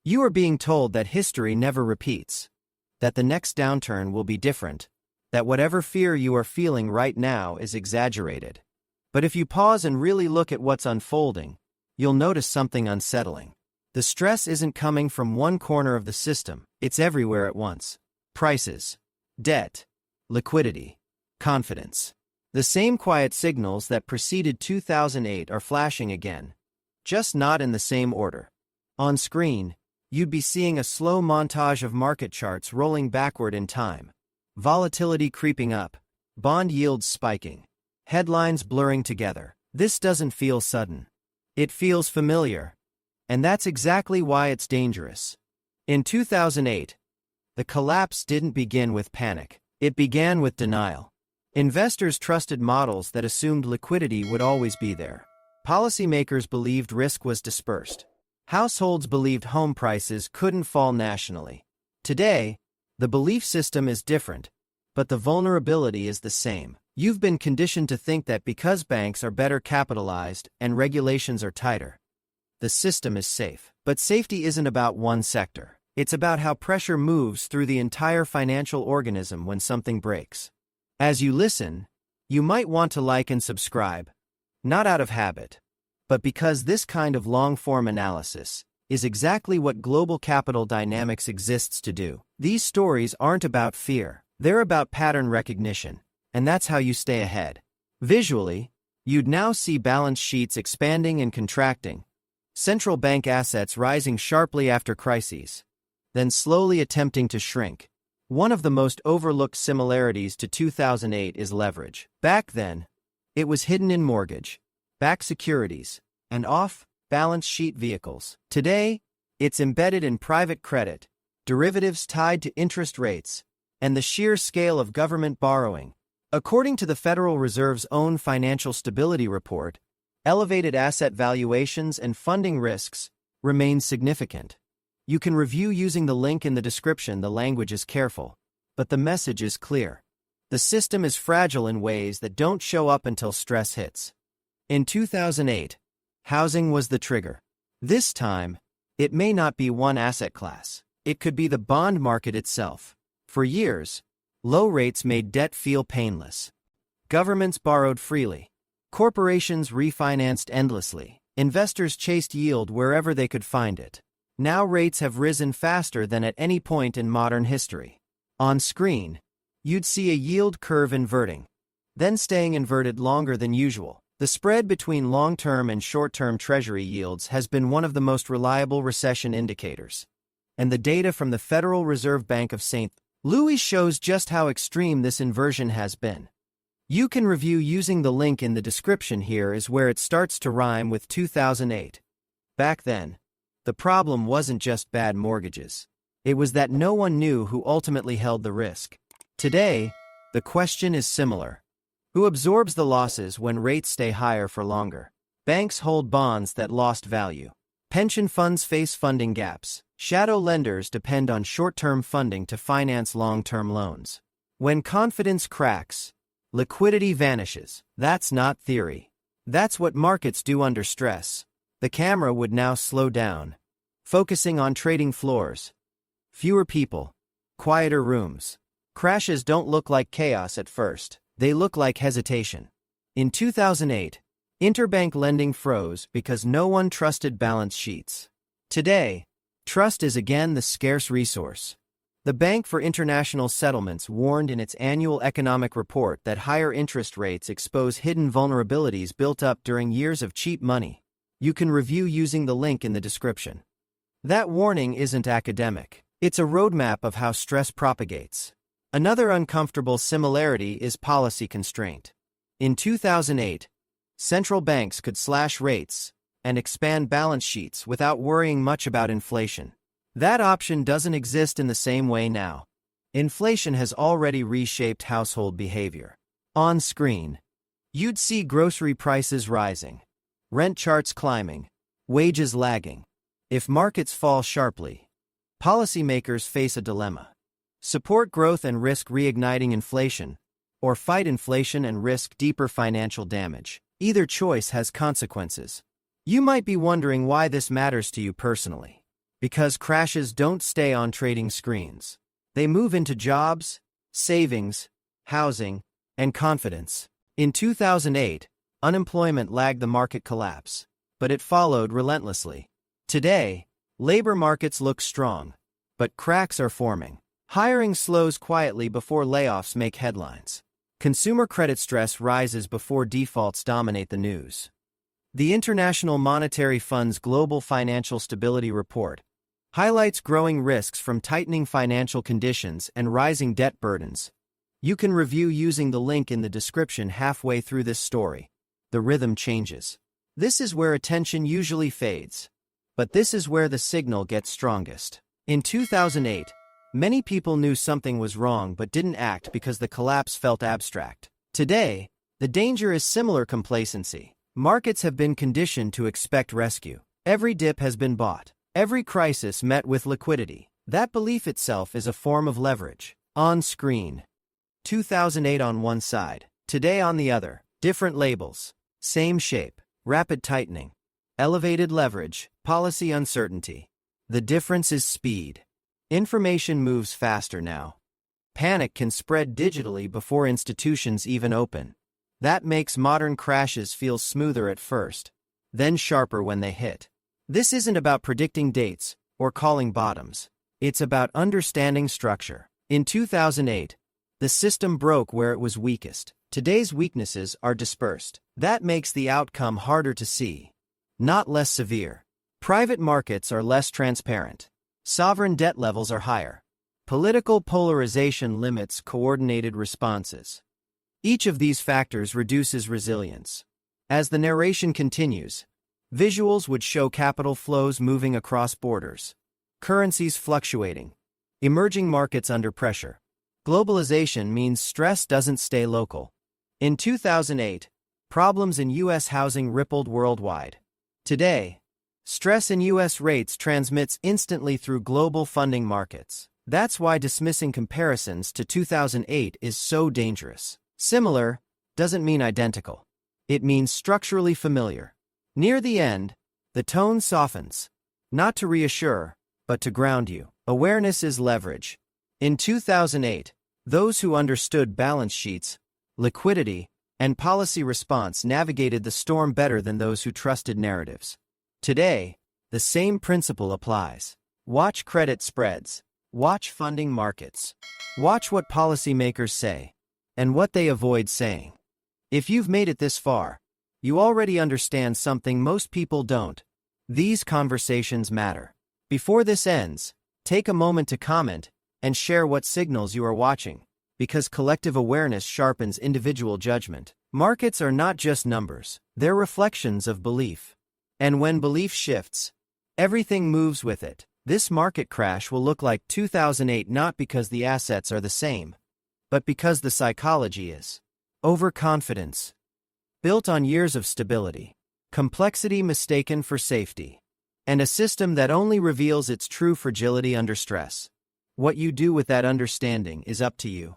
You are being told that history never repeats, that the next downturn will be different, that whatever fear you are feeling right now is exaggerated. But if you pause and really look at what's unfolding, you'll notice something unsettling. The stress isn't coming from one corner of the system, it's everywhere at once. Prices, debt, liquidity, confidence. The same quiet signals that preceded 2008 are flashing again, just not in the same order. On screen, you'd be seeing a slow montage of market charts rolling backward in time. Volatility creeping up, bond yields spiking, headlines blurring together. This doesn't feel sudden. It feels familiar. And that's exactly why it's dangerous. In 2008, the collapse didn't begin with panic. It began with denial. Investors trusted models that assumed liquidity would always be there. Policymakers believed risk was dispersed. Households believed home prices couldn't fall nationally. Today, the belief system is different, but the vulnerability is the same. You've been conditioned to think that because banks are better capitalized and regulations are tighter, the system is safe. But safety isn't about one sector. It's about how pressure moves through the entire financial organism when something breaks. As you listen, you might want to like and subscribe, not out of habit, but because this kind of long-form analysis is exactly what global capital dynamics exists to do. These stories aren't about fear, they're about pattern recognition, and that's how you stay ahead. Visually, you'd now see balance sheets expanding and contracting, central bank assets rising sharply after crises, then slowly attempting to shrink. One of the most overlooked similarities to 2008 is leverage. Back then, it was hidden in mortgage-backed securities and off-balance sheet vehicles. Today, it's embedded in private credit, derivatives tied to interest rates, and the sheer scale of government borrowing. According to the Federal Reserve's own Financial Stability Report, elevated asset valuations and funding risks remain significant. You can review using the link in the description. The language is careful, but the message is clear. The system is fragile in ways that don't show up until stress hits. In 2008, housing was the trigger. This time, it may not be one asset class. It could be the bond market itself. For years, low rates made debt feel painless. Governments borrowed freely. Corporations refinanced endlessly. Investors chased yield wherever they could find it. Now rates have risen faster than at any point in modern history. On screen, you'd see a yield curve inverting, then staying inverted longer than usual. The spread between long-term and short-term Treasury yields has been one of the most reliable recession indicators. And the data from the Federal Reserve Bank of St. Louis shows just how extreme this inversion has been. You can review using the link in the description. Here is where it starts to rhyme with 2008. Back then, the problem wasn't just bad mortgages. It was that no one knew who ultimately held the risk. Today, the question is similar. Who absorbs the losses when rates stay higher for longer? Banks hold bonds that lost value. Pension funds face funding gaps. Shadow lenders depend on short-term funding to finance long-term loans. When confidence cracks, liquidity vanishes. That's not theory. That's what markets do under stress. The camera would now slow down, focusing on trading floors. Fewer people, quieter rooms. Crashes don't look like chaos at first. They look like hesitation. In 2008, interbank lending froze because no one trusted balance sheets. Today, trust is again the scarce resource. The Bank for International Settlements warned in its annual economic report that higher interest rates expose hidden vulnerabilities built up during years of cheap money. You can review using the link in the description. That warning isn't academic. It's a roadmap of how stress propagates. Another uncomfortable similarity is policy constraint. In 2008, central banks could slash rates and expand balance sheets without worrying much about inflation. That option doesn't exist in the same way now. Inflation has already reshaped household behavior. On screen, you'd see grocery prices rising, rent charts climbing, wages lagging. If markets fall sharply, policymakers face a dilemma. Support growth and risk reigniting inflation, or fight inflation and risk deeper financial damage. Either choice has consequences. You might be wondering why this matters to you personally. Because crashes don't stay on trading screens. They move into jobs, savings, housing, and confidence. In 2008, unemployment lagged the market collapse, but it followed relentlessly. Today, labor markets look strong, but cracks are forming. Hiring slows quietly before layoffs make headlines. Consumer credit stress rises before defaults dominate the news. The International Monetary Fund's Global Financial Stability Report highlights growing risks from tightening financial conditions and rising debt burdens. You can review using the link in the description halfway through this story. The rhythm changes. This is where attention usually fades. But this is where the signal gets strongest. In 2008, many people knew something was wrong but didn't act because the collapse felt abstract. Today, the danger is similar complacency. Markets have been conditioned to expect rescue. Every dip has been bought. Every crisis met with liquidity. That belief itself is a form of leverage. On screen. 2008 on one side, today on the other. Different labels. Same shape. Rapid tightening. Elevated leverage. Policy uncertainty. The difference is speed. Information moves faster now. Panic can spread digitally before institutions even open. That makes modern crashes feel smoother at first, then sharper when they hit. This isn't about predicting dates or calling bottoms. It's about understanding structure. In 2008, the system broke where it was weakest. Today's weaknesses are dispersed. That makes the outcome harder to see, not less severe. Private markets are less transparent. Sovereign debt levels are higher. Political polarization limits coordinated responses. Each of these factors reduces resilience. As the narration continues, visuals would show capital flows moving across borders, currencies fluctuating, emerging markets under pressure. Globalization means stress doesn't stay local. In 2008, problems in U.S. housing rippled worldwide. Today, stress in U.S. rates transmits instantly through global funding markets. That's why dismissing comparisons to 2008 is so dangerous. Similar doesn't mean identical. It means structurally familiar. Near the end, the tone softens, not to reassure, but to ground you. Awareness is leverage. In 2008, those who understood balance sheets, liquidity, and policy response navigated the storm better than those who trusted narratives. Today, the same principle applies. Watch credit spreads. Watch funding markets. Watch what policymakers say, and what they avoid saying. If you've made it this far, you already understand something most people don't. These conversations matter. Before this ends, take a moment to comment and share what signals you are watching, because collective awareness sharpens individual judgment. Markets are not just numbers, they're reflections of belief. And when belief shifts, everything moves with it. This market crash will look like 2008 not because the assets are the same, but because the psychology is. Overconfidence. Built on years of stability. Complexity mistaken for safety. And a system that only reveals its true fragility under stress. What you do with that understanding is up to you.